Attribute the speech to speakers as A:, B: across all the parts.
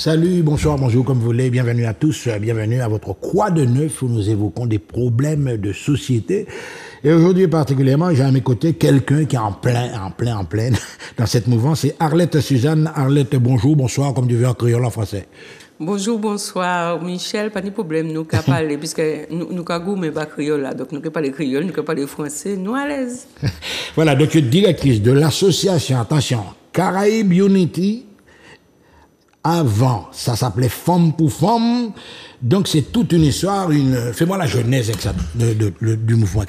A: Salut, bonsoir, bonjour, comme vous voulez. Bienvenue à tous, bienvenue à votre Croix de Neuf où nous évoquons des problèmes de société. Et aujourd'hui particulièrement, j'ai à mes côtés quelqu'un qui est en plein dans cette mouvance. C'est Arlette Suzanne. Arlette, bonjour, bonsoir, comme tu veux en créole en français.
B: Bonjour, bonsoir, Michel, pas de problème, nous qu'à parler, puisque nous qu'à goûter pas créole là, donc nous qu'à parler créole, nous qu'à parler français, nous à l'aise.
A: Voilà, donc tu es directrice de l'association, attention, Caraïbes Unity. Avant, ça s'appelait Femme pour Femme. Donc, c'est toute une histoire. Fais-moi la genèse du mouvement.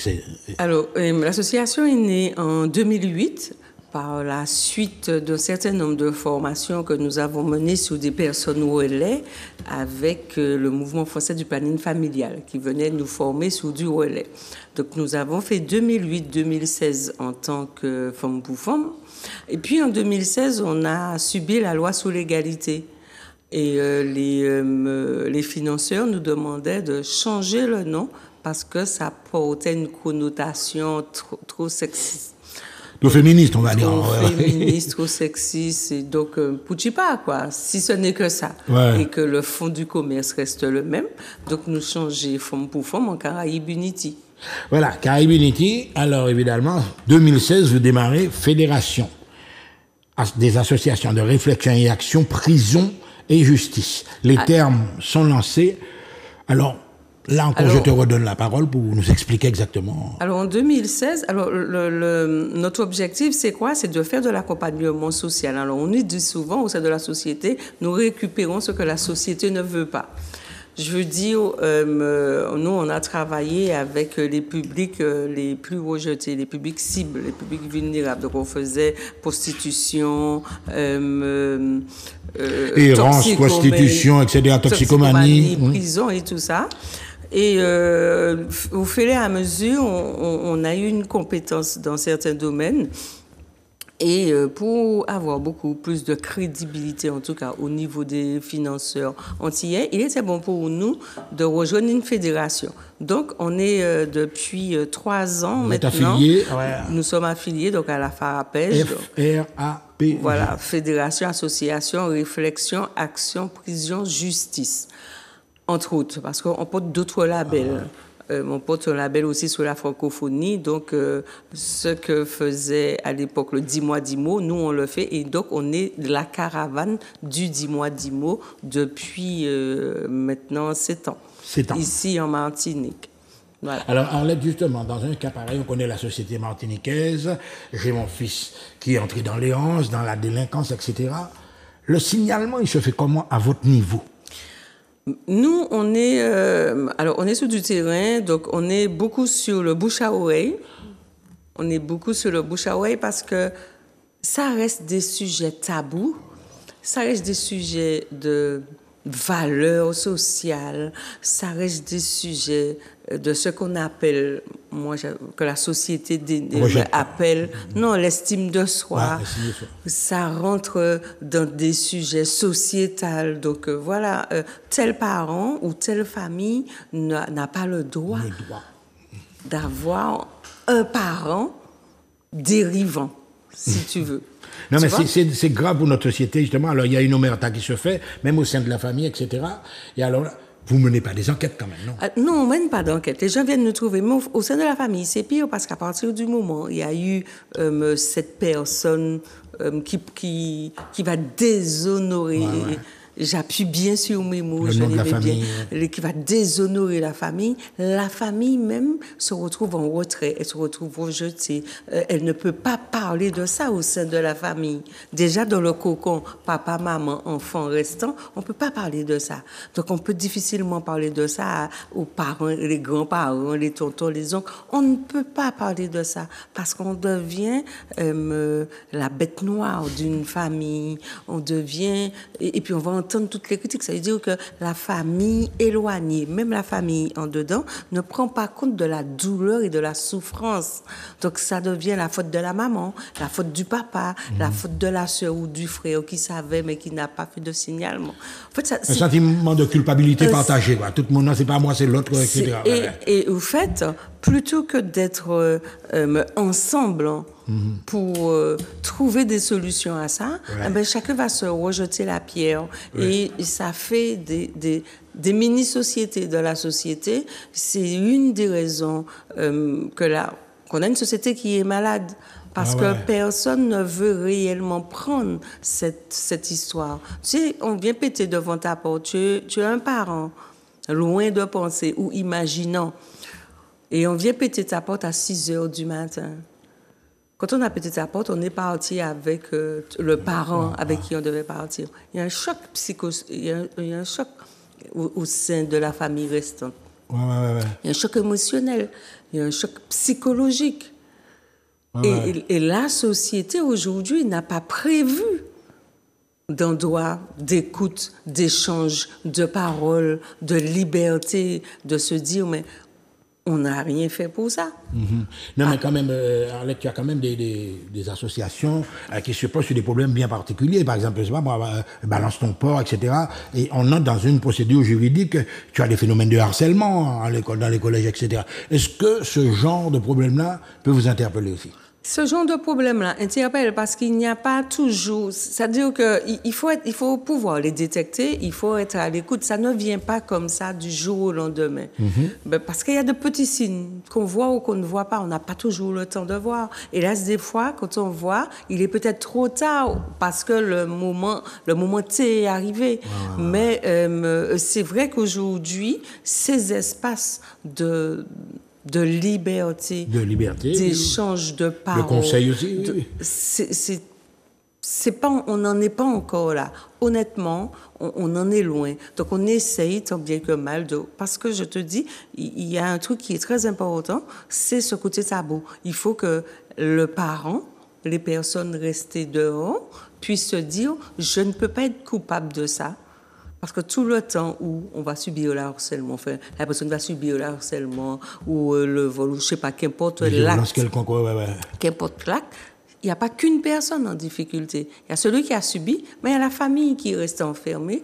B: Alors, l'association est née en 2008 par la suite d'un certain nombre de formations que nous avons menées sur des personnes relais avec le mouvement français du planning familial qui venait nous former sur du relais. Donc, nous avons fait 2008-2016 en tant que Femme pour Femme. Et puis en 2016, on a subi la loi sur l'égalité. Et les financeurs nous demandaient de changer le nom parce que ça portait une connotation trop sexiste.
A: Trop féministe, on va dire.
B: Trop féministe, trop sexiste. Et donc, Pouchipa, quoi. Si ce n'est que ça.
A: Ouais.
B: Et que le fond du commerce reste le même. Donc, nous changeons Femme pour Femme en Caraïbes Unity.
A: Voilà, Caraïbes Unity. Alors, évidemment, 2016, vous démarrez Fédération des associations de réflexion et action, prison et justice. Les termes sont lancés. Alors, là encore, je te redonne la parole pour nous expliquer exactement.
B: Alors, en 2016, notre objectif, c'est quoi? C'est de faire de l'accompagnement social. Alors, on nous dit souvent, au sein de la société, nous récupérons ce que la société ne veut pas. Je veux dire, nous, on a travaillé avec les publics les plus rejetés, les publics cibles, les publics vulnérables. Donc, on faisait prostitution,
A: errance, prostitution, etc., toxicomanie,
B: prison et tout ça. Et au fur et à mesure, on a eu une compétence dans certains domaines. Et pour avoir beaucoup plus de crédibilité, en tout cas au niveau des financeurs antillais, il était bon pour nous de rejoindre une fédération. Donc, on est depuis 3 ans
A: vous
B: maintenant.
A: Êtes affilié,
B: nous sommes affiliés donc à la FARAPEJ.
A: F-R-A-P.
B: Voilà, Fédération, Association, Réflexion, Action, Prison, Justice. Entre autres, parce qu'on porte d'autres labels. On porte un label aussi sur la francophonie, donc ce que faisait à l'époque le 10 mois 10 mots, nous on le fait et donc on est la caravane du 10 mois 10 mots depuis maintenant 7 ans.
A: 7 ans.
B: Ici en Martinique. Voilà.
A: Alors, Arlette, justement, dans un cas pareil, on connaît la société martiniquaise, j'ai mon fils qui est entré dans l'errance, dans la délinquance, etc. Le signalement, il se fait comment à votre niveau?
B: Nous, on est sur du terrain, donc on est beaucoup sur le bouche à oreille. On est beaucoup sur le bouche à oreille parce que ça reste des sujets tabous, ça reste des sujets de valeurs sociales, ça reste des sujets de ce qu'on appelle, que la société appelle, non, l'estime de soi. Ça rentre dans des sujets sociétals. Donc voilà, tel parent ou telle famille n'a pas le droit d'avoir un parent dérivant, si tu veux.
A: Non, mais c'est grave pour notre société, justement. Alors, il y a une omerta qui se fait, même au sein de la famille, etc. Et alors, vous ne menez pas des enquêtes quand même, non?
B: Non, on ne mène pas d'enquête. Les gens viennent nous trouver. Mais au sein de la famille, c'est pire parce qu'à partir du moment où il y a eu cette personne qui va déshonorer... Ouais. J'appuie bien sur mes mots, qui va déshonorer la famille même se retrouve en retrait, elle se retrouve rejetée, elle ne peut pas parler de ça au sein de la famille. Déjà dans le cocon, papa, maman, enfant restant, on ne peut pas parler de ça. Donc on peut difficilement parler de ça aux parents, les grands-parents, les tontons, les oncles. On ne peut pas parler de ça parce qu'on devient la bête noire d'une famille, on devient... Et puis on va entendre toutes les critiques. Ça veut dire que la famille éloignée, même la famille en dedans, ne prend pas compte de la douleur et de la souffrance. Donc ça devient la faute de la maman, la faute du papa, la faute de la sœur ou du frère qui savait mais qui n'a pas fait de signalement. En fait,
A: un sentiment de culpabilité partagé. Tout le monde, c'est pas moi, c'est l'autre, etc.
B: Et au fait, plutôt que d'être ensemble pour trouver des solutions à ça, eh ben, chacun va se rejeter la pierre. Et ça fait des mini-sociétés de la société. C'est une des raisons qu'on a une société qui est malade. Parce que personne ne veut réellement prendre cette histoire. Tu sais, on vient péter devant ta porte. Tu es un parent, loin de penser ou imaginant. Et on vient péter ta porte à 6 heures du matin. Quand on a pété ta porte, on est parti avec le parent avec qui on devait partir. Il y a un choc il y a un choc au sein de la famille restante. Il y a un choc émotionnel, il y a un choc psychologique. Et la société aujourd'hui n'a pas prévu d'endroit d'écoute, d'échange, de parole, de liberté, de se dire, mais on n'a rien fait pour ça.
A: Non, mais quand même, Arlette, tu as quand même des associations qui se posent sur des problèmes bien particuliers. Par exemple, je sais pas, moi, balance ton port, etc. Et on entre dans une procédure juridique. Tu as des phénomènes de harcèlement à l'école, dans les collèges, etc. Est-ce que ce genre de problème-là peut vous interpeller aussi?
B: Ce genre de problème-là interpelle parce qu'il n'y a pas toujours... C'est-à-dire qu'il faut pouvoir les détecter, il faut être à l'écoute. Ça ne vient pas comme ça du jour au lendemain. Ben, parce qu'il y a de petits signes qu'on voit ou qu'on ne voit pas. On n'a pas toujours le temps de voir. Et là, des fois, quand on voit, il est peut-être trop tard parce que le moment T est arrivé. Mais c'est vrai qu'aujourd'hui, ces espaces de liberté, d'échange de paroles.
A: Le conseil aussi.
B: C'est pas, on n'en est pas encore là. Honnêtement, on en est loin. Donc on essaye tant bien que mal parce que je te dis, il y a un truc qui est très important, c'est ce côté tabou. Il faut que le parent, les personnes restées dehors, puissent se dire, je ne peux pas être coupable de ça. Parce que tout le temps où on va subir le harcèlement, enfin, la personne va subir le harcèlement ou le vol, ou je ne sais pas, qu'importe l'acte, qu'importe l'acte, il n'y a pas qu'une personne en difficulté. Il y a celui qui a subi, mais il y a la famille qui reste enfermée,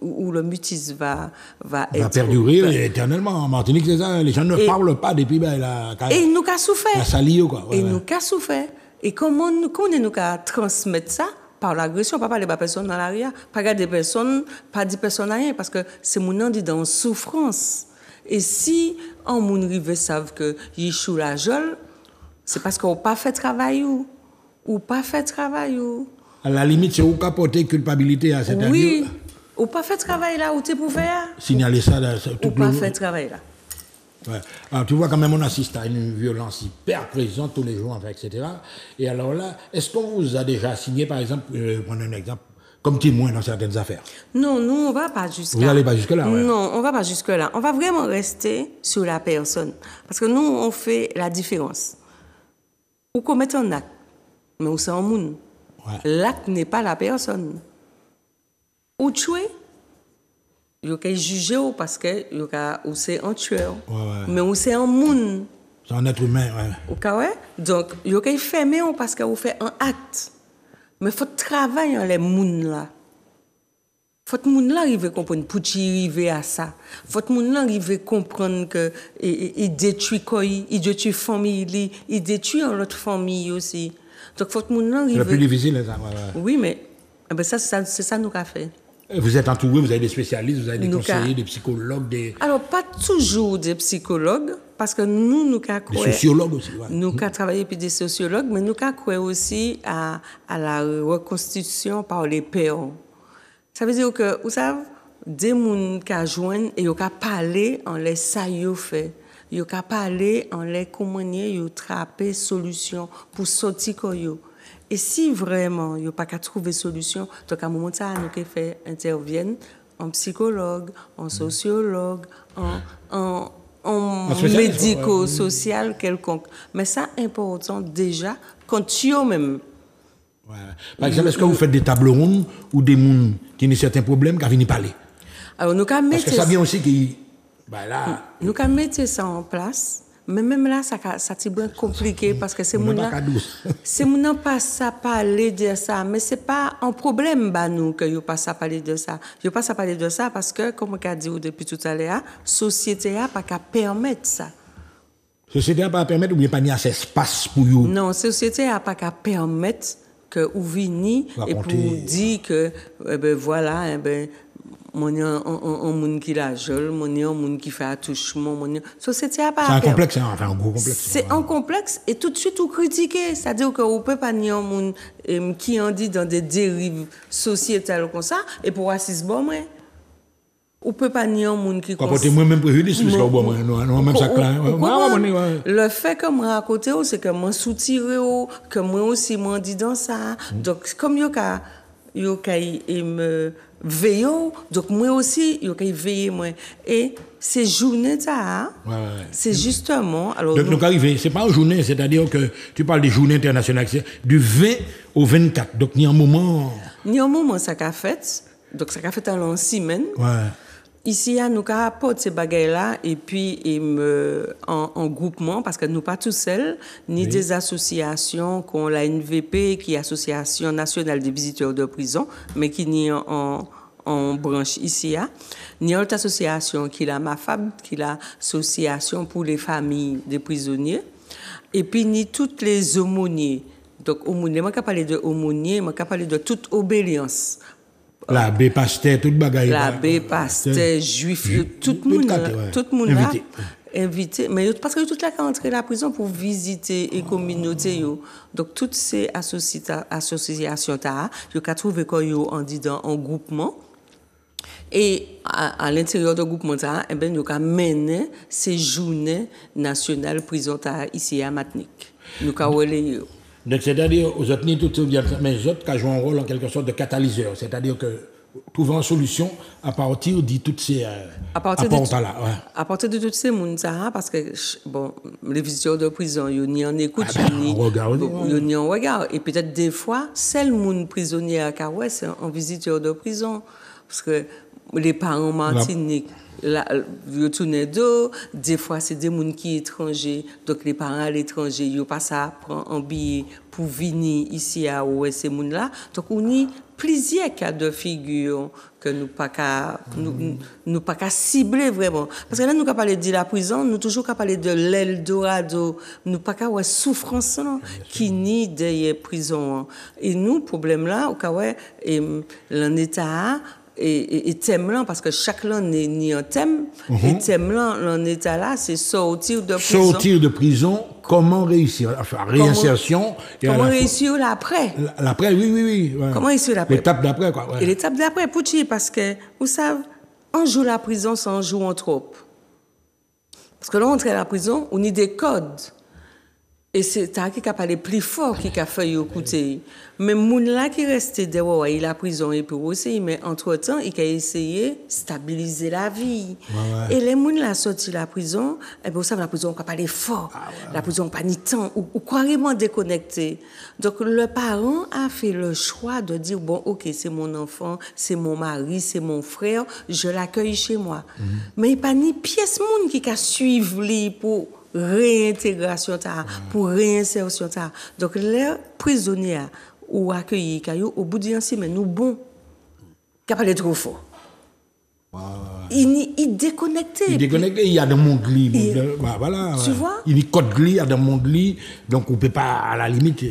B: où le mutisme va
A: perdurer éternellement. En Martinique, c'est ça, les gens ne parlent pas depuis
B: et il nous a souffert.
A: La salio, quoi.
B: Et il nous a souffert. Et comment nous a transmettre ça? Par l'agression, pas parler de personne dans l'arrière, pas garder personne, pas dire personne à rien, parce que c'est mon nom dit dans souffrance. Et si on moun rive savent que Yishou la jol, c'est parce qu'on pas fait travail ou pas fait travail ou.
A: À la limite, c'est où capoter culpabilité à cette
B: oui, ou pas fait travail là où tu pouvais faire.
A: Signaler ça
B: ou pas fait travail là.
A: Ouais. Alors, tu vois, quand même, on assiste à une violence hyper présente tous les jours, enfin, etc. Et alors là, est-ce qu'on vous a déjà assigné, par exemple, prendre un exemple, comme témoin dans certaines affaires?
B: Non, nous, on ne va pas jusque-là.
A: Vous n'allez pas jusque-là?
B: Non, on ne va pas jusque-là. On va vraiment rester sur la personne. Parce que nous, on fait la différence. Ou commettre un acte, mais on c'est un monde. L'acte n'est pas la personne. Ou tuer. Il y a jugé parce que c'est un tueur. Mais c'est un monde.
A: C'est un être humain,
B: Donc, il y a fermé parce qu'il fait un acte. Mais il faut travailler dans les mondes là. Il faut que les gens arrivent à comprendre pour arriver à ça. Il faut que les gens arrivent à comprendre qu'il détruit quoi, il détruit famille, il détruit l'autre famille aussi. Donc, il faut que les gens arrivent.
A: C'est le plus difficile, ça.
B: Oui, mais c'est ça nous a fait.
A: Vous êtes entouré, vous avez des spécialistes, vous avez des conseillers, des psychologues,
B: Alors, pas toujours des psychologues, parce que nous avons
A: des sociologues aussi.
B: Nous avons travaillé puis des sociologues, mais nous avons aussi à la reconstitution par les pairs. Ça veut dire que, vous savez, des gens qui joignent et qui parlent en les ça fait. Ils ont parlé en les comment ils ont trappé solution pour sortir quoi. Et si vraiment, il n'y a pas qu'à trouver solution, donc à un moment ça, nous fait interviennent en psychologue, en sociologue, en médico-social quelconque. Mais ça, important déjà, quand tu es même.
A: Par exemple, est-ce que vous faites des tables rondes ou des gens qui ont certains problèmes qui viennent parler?
B: Alors, nous
A: parce que ça vient aussi qui...
B: Nous avons mis ça en place. Mais même là, ça c'est bien compliqué parce que c'est mon pas ça parler de ça, mais c'est pas un problème nous que yo pas ça parler de ça. Yo pas ça parler de ça parce que comme on a dit depuis tout à l'heure, société a pas qu'à permettre ça.
A: Société n'a pas permettre ou bien pas ni assez espace pour vous.
B: Non, société n'a pas qu'à permettre que vous veniez et pour dire que, voilà, mon un monde qui la jole, mon un monde qui fait attouchement, mon société a pas.
A: C'est un complexe, hein, enfin un gros complexe.
B: C'est un complexe et tout de suite vous critiquez, c'est-à-dire que vous peut pas nier un monde qui en dit dans des dérives sociétales comme ça et pour racisme bon moi. Ou peut pas nier un monde qui
A: comporte moi-même préjudice parce que moi même ça clair.
B: Le fait que moi à côté c'est que moi soutiré que moi aussi moi dit dans ça. Donc comme yo ka me veiller donc moi aussi yo ka veiller moi et ces journées ça c'est justement alors
A: donc nous arrivé c'est pas une journée c'est-à-dire que tu parles des journées internationales du 20 au 24 donc il y a un moment
B: ça qu'a fait donc ça qu'a fait en 6 semaines.
A: Ouais.
B: Ici, nous apportons ces bagages-là et puis en groupement, parce que nous pas tout seuls, ni des associations comme la NVP, qui est l'Association nationale des visiteurs de prison, mais qui n'est en branche ici, ni une autre association qui est la MAFAB, qui est l'Association pour les familles des prisonniers, et puis ni toutes les aumôniers. Donc, aumôniers, moi, je parle de aumôniers, moi, je parle de toute obédience.
A: L'abbé pasteur, tout bagaille.
B: L'abbé pasteur, juif, tout le monde là, invité. Mais parce que tout là qui entré la prison pour visiter les communautés. Donc, toutes ces associations, je peux trouver qu'on dit en groupement. Et à l'intérieur du groupement, nous avons mené ces journées nationales prison ici à Matnik. Nous avons relayé.
A: Donc, c'est-à-dire, aux autres, mais les autres qui jouent un rôle en quelque sorte de catalyseur, c'est-à-dire que trouver une solution à partir de toutes ces apports-là. Ouais.
B: À partir de toutes ces mondes, parce que, bon, les visiteurs de prison, ils n'y en écoutent, ils n'y en regardent. Et peut-être des fois, c'est le monde prisonnier à Karoué, c'est un visiteur de prison. Parce que les parents Martinique, ils tournent d'eau, des fois c'est des gens qui sont étrangers, donc les parents à l'étranger, ils passent à prendre un billet pour venir ici à ces gens-là. Donc on a plusieurs cas de figure que nous pas qu'à cibler vraiment. Parce que là, nous pas parler de la prison, nous toujours qu'à parler de l'Eldorado, nous pas qu'à souffrance qui nie derrière prison. Et nous, problème là, au cas où, l'État et thème là parce que chaque là n'est un thème et thème là en état là c'est sortir de prison
A: comment réussir enfin réinsertion
B: comment réussir l'après
A: oui ouais.
B: Comment réussir l'après
A: l'étape d'après quoi
B: et l'étape d'après pour qui parce que vous savez un jour la prison c'est un jour en trop parce que là on entre à la prison on a des codes et c'est ta qui a parlé plus fort qui a fait écouter mais moun là qui restait dehors il a prison et puis aussi mais entre-temps il a essayé stabiliser la vie et les moun là sorti la prison et puis vous savez la prison on pas parler fort la prison pas ni temps ou carrément déconnecté donc le parent a fait le choix de dire bon OK c'est mon enfant c'est mon mari c'est mon frère je l'accueille chez moi mais il pas ni pièce moun qui a suivre lui pour réintégration pour réinsertion donc les prisonniers ou accueillis caillou au bout d'un semaine nous bon qu'a parlé trop fort il déconnecté
A: il y a dans mon glis voilà
B: tu vois
A: il y a code glis il y a dans mon glis donc on peut pas à la limite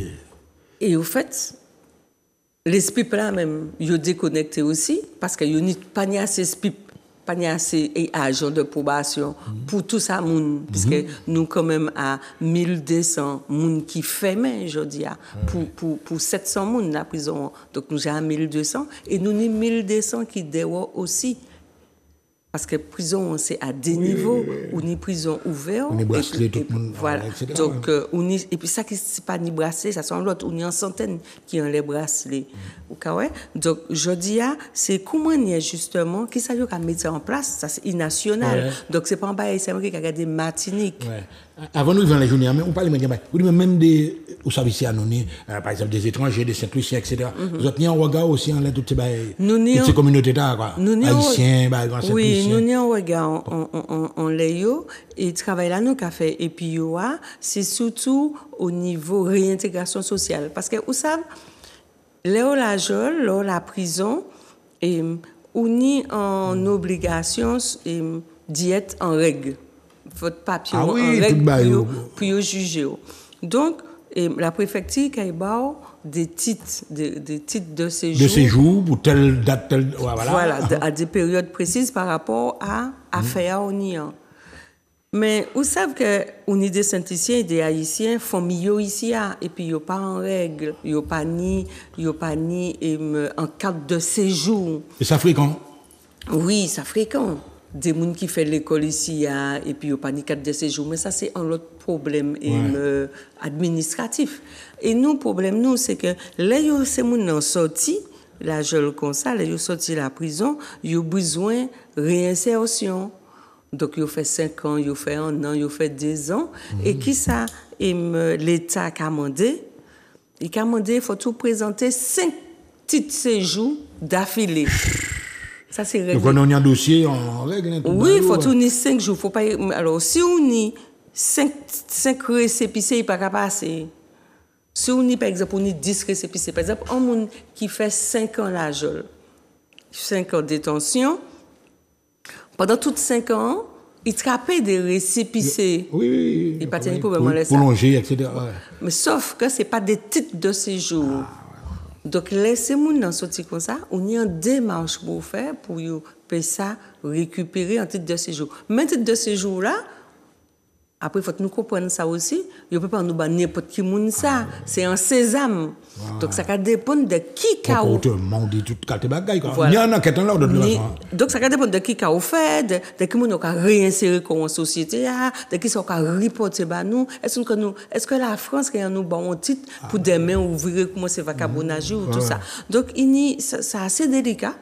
B: et au fait l'esprit là même il déconnecté aussi parce que il n'y a pas assez esprit pas assez agents de probation pour tout ça moun parce que nous quand même à 1200 moun qui ferment aujourd'hui pour 700 moun la prison donc nous avons 1200 et nous ni 1200 qui dehors aussi parce que prison c'est à des niveaux ou ni prison ouverte
A: on est bracelet tout le monde
B: voilà donc on y, et puis ça qui c'est pas ni bracelet ça sont l'autre on y en centaines qui ont les bracelets donc je dis c'est comment il justement qui ça qu'a mettre en place ça c'est national donc c'est pas en bas c'est moi qui a regardé Martinique
A: avant nous vivons les journées mais on parle même des au service anonyme par exemple des étrangers des Saint-Lucien etc. Vous avez un regard aussi en l'aide toutes ces communautés là quoi haïtiens
B: oui nous n'y un regard on les et travail là nous qu'a fait et puis c'est surtout au niveau réintégration sociale parce que vous savez la prison et on est en obligation d'y être en règle votre papier
A: Ah
B: en
A: oui, tout
B: règle
A: bail,
B: pour yo juger. Donc, la préfecture qui a des titres de séjour.
A: De séjour pour telle date, telle. Voilà.
B: Voilà, à des périodes précises par rapport à affaires au Nian. Mais vous savez que les des Saint-Ticiens et des Haïtiens font mieux ici, et puis ils n'ont pas en règle, ils n'ont pas ni en carte de séjour.
A: Et ça fréquent?
B: Oui, ça fréquent. Des gens qui font l'école ici, et puis ils n'ont pas ni carte de séjour. Mais ça, c'est un autre problème administratif. Et nous, le problème, nous, c'est que les gens sont sortis, là, je le constate, les gens sont sortis de la prison, ils ont besoin de réinsertion. Donc, ils ont fait 5 ans, ils ont fait 1 an, ils ont fait 2 ans. Et qui ça, l'État a demandé? Il a demandé, il faut tout présenter 5 titres séjours d'affilée. Ça, c'est réglé.
A: Donc, on a un dossier en règle.
B: Oui, il faut tourner 5 jours. Faut pas... Alors, si on y 5 récépissés, il ne peut pas passer. Si on y, par exemple, on y 10 récépissés, par exemple, un monde qui fait 5 ans la geôle, 5 ans de détention, pendant toutes 5 ans, il trappait des récépissés.
A: Oui.
B: Il n'y a pas de problème.
A: Prolonger, etc. Ouais.
B: Mais sauf que ce n'est pas des titres de séjour. Donc, laissez-moi dans ce comme ça, on y a une démarche pour faire, pour ça récupérer un titre de séjour. Mais un titre de séjour là, après, il faut nous comprendre ça aussi. Il ne peut pas nous battre n'importe qui monde ça. C'est un sésame. Donc, ça va dépendre de qui a Donc, ça va dépendre de qui a fait, de qui on a réinséré comme société, de qui on a reporté à nous. Est-ce que la France a nous un titre pour demain ouvrir comment c'est vacabonage ou tout ça. Donc, c'est assez délicat.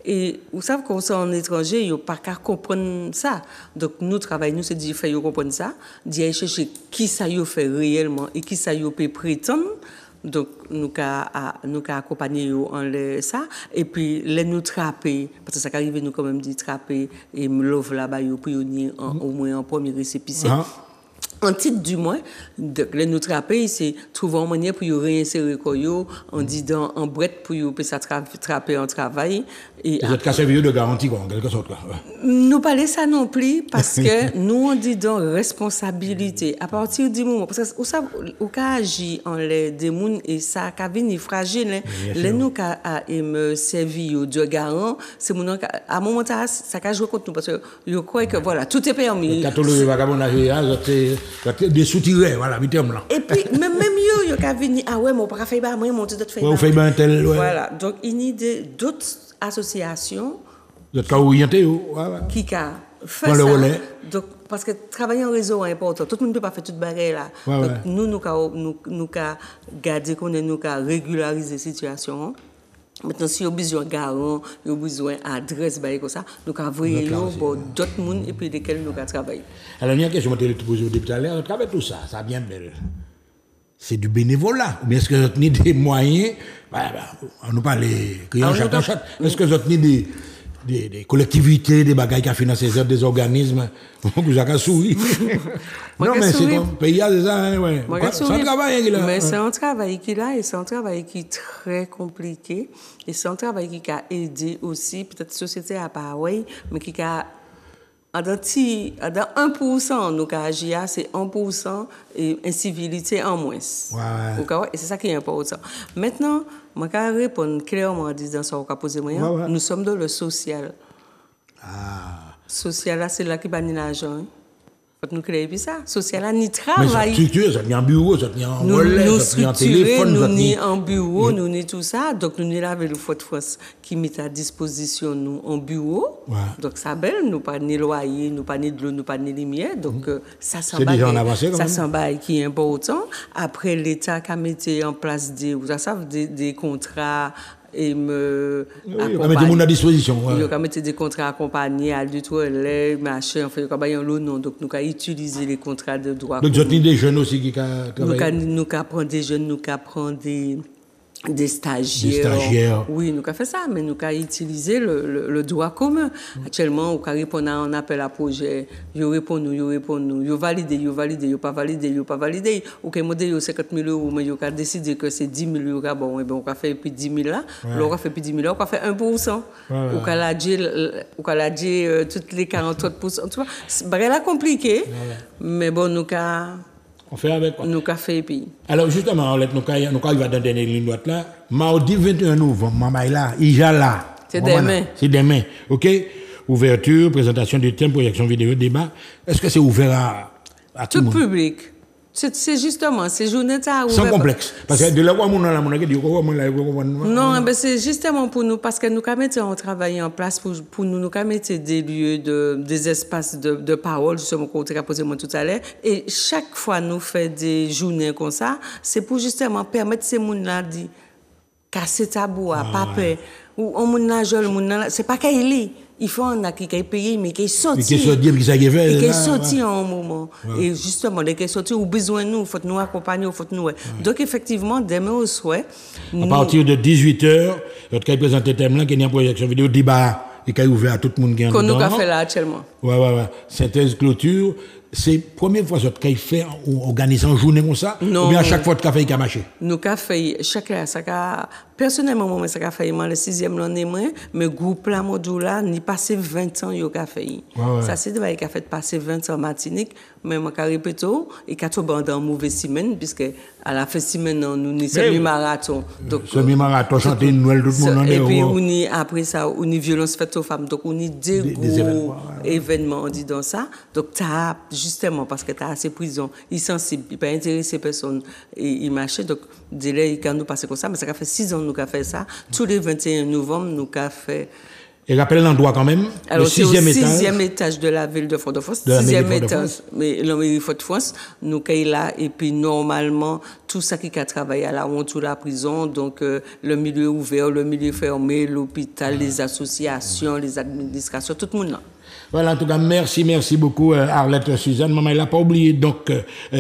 B: Et vous savez qu'on est en étranger, il n'y a pas qu'à comprendre ça. Donc, nous travaillons, c'est d'y faire comprendre ça, d'y chercher qui ça y fait réellement et qui ça y peut prétendre. Donc, nous avons accompagné en ça. Et puis, les nous trapper, parce que ça arrive, nous quand même d'y trapper et me l'offre là-bas, pour au moins en premier récépissé. En titre du moins, les nous trapper, c'est trouver une manière pour y réinsérer en disant en brette pour y ça trapper en travail.
A: Et vous êtes cassé de garantie, quoi, en quelque sorte.
B: Nous parlons ça non plus parce que nous on dit dans responsabilité. À partir du moment, parce que ça, au cas agit en les démons et ça a venu fragile. Les nous qui me servi de garant, c'est mon à un moment ça a joué contre nous parce que je crois que voilà tout est permis.
A: Catholique vagabondage, des soutirés, voilà, mi-terme là.
B: Et puis même yo qui venu ouais mais on pas faire moi mon d'autres faire.
A: On fait ben tel.
B: Voilà, donc il y a d'autres associations.
A: Vous êtes orienté
B: qui a fait ça. Donc, parce que travailler en réseau est important. Tout le monde ne peut pas faire toute bagarre là. Donc, nous garder qu'on est, nous régulariser la situation. Maintenant, si vous avez besoin de garant, vous avez besoin d'adresse, comme ça, nous avons envoyé d'autres personnes et puis desquels nous travaillons.
A: Alors, il y a une question que je te posée tout à l'heure. À travers tout ça, ça vient belle. C'est du bénévolat. Ou bien est-ce que vous avez des moyens? On nous parle de chaque en chaque. Est-ce que vous avez des collectivités, des bagailles qui financent des organismes? Vous avez souri. Non, mais c'est comme pays, c'est ça, ouais. C'est un travail là.
B: Mais c'est un travail qui là, et c'est un travail qui est très compliqué. Et c'est un travail qui a aidé aussi, peut-être la société à Paraguay, mais qui a. Dans 1%, nous avons agi, c'est 1% et incivilité en moins. Et c'est ça qui est important. Maintenant, je vais répondre clairement en disant ça, nous sommes dans le social. Social, là, c'est là qui va l'argent. Faut nous créer ça. Social, là, ni travail.
A: Mais ça structure, ça tient en bureau, ça tient en relais, ça tient en téléphone.
B: Nous ni en bureau, nous ni tout ça. Donc, nous ni là avec le Fort France qui met à disposition nous en bureau. Donc, ça belle, nous pas ni loyer, nous pas ni de l'eau, nous pas ni lumière. Donc, ça s'emballe qui est important. Après, l'État qui a mis en place des contrats. Et me
A: à disposition.
B: Il y a des contrats accompagnés à du tout les machins enfin il y a le nom donc nous avons utilisé les contrats de droit.
A: Donc vous avez des jeunes aussi qui travaillent.
B: Nous avons des jeunes, nous avons des des stagiaires. Oui, nous avons fait ça, mais nous avons utilisé le droit commun. Actuellement, on répond à un appel à projet, ils répondent, ils valident, ils pas validé. Ou que modèle 50 000 euros, mais ils ont décidé que c'est 10 000 euros, bon, on a fait plus 10 000 là, on a fait plus 10 000 là, on a fait 1%. Ou qu'on a dit toutes les 43%. Tu vois, c'est vraiment compliqué, mais bon, nous avons...
A: On fait avec quoi?
B: Nous café puis.
A: Alors justement, nous va dans la dernière ligne droite là. Mardi 21 novembre, maman là, il y a là.
B: C'est demain.
A: C'est demain, ok? Ouverture, présentation du thème, projection vidéo, débat. Est-ce que c'est ouvert à tout le monde?
B: Tout public. C'est justement, ces journées ça
A: sans complexe. Parce que de là où on a
B: non, ben c'est justement pour nous, parce que nous mettons un travail en place pour nous mettre des lieux, des espaces de parole, justement, qu'on a posé moi tout à l'heure. Et chaque fois nous faisons des journées comme ça, c'est pour justement permettre ces gens-là de casser tabou, pas peur. Ou on moun c'est pas qu'il est. Il faut un qui est payé, mais qui est sorti.
A: Qui est
B: sorti en un moment. Et justement, les qui est sorti, ou besoin de nous, il faut nous accompagner, il faut nous. Donc, effectivement, demain au soir.
A: À partir de 18h, votre présenté thème là, qui est une projection vidéo, débat, et qui est ouvert à tout le monde qui est en
B: qu'on nous a fait là actuellement.
A: Ouais. Synthèse clôture. C'est la première fois que tu fait organisant une journée comme ça?
B: Non.
A: Ou bien à chaque fois que tu as fait, marché?
B: Nous avons fait, personnellement, moi, ça a fait le 6e l'année, mais le groupe là, module là, ni passé 20 ans, il a fait. Ça, c'est vrai qu'il a fait passer 20 ans en Martinique, mais je répète, il a tout dans une mauvaise semaine, puisque à la fin de semaine, nous sommes semi-marathon.
A: Semi-marathon, chanter une nouvelle, tout le monde.
B: Et puis, après ça, on a violence faite aux femmes. Donc, on a des gros événements, on dit dans ça. Donc, tu as justement, parce que tu as assez prison, il est sensible, il ne peut pas intéresser personne, il marche. Donc, délai, quand nous passons comme ça, mais ça fait 6 ans que nous avons fait ça. Tous les 21 novembre, nous avons fait.
A: Et rappelez l'endroit quand même.
B: Alors, c'est au 6e étage de la ville de Fort-de-France. 6e étage, mais la mairie Fort-de-France, nous sommes là. Et puis, normalement, tout ça qui a travaillé à la honte ou la prison, donc le milieu ouvert, le milieu fermé, l'hôpital, les associations, les administrations, tout le monde là.
A: Voilà, en tout cas, merci beaucoup, Arlette Suzanne. Maman, elle n'a pas oublié, donc,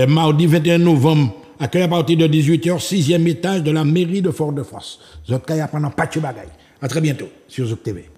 A: mardi 21 novembre, à partir de 18h, 6e étage de la mairie de Fort-de-France. Zotka y a pendant pas de bagaille. À très bientôt sur Zouk TV.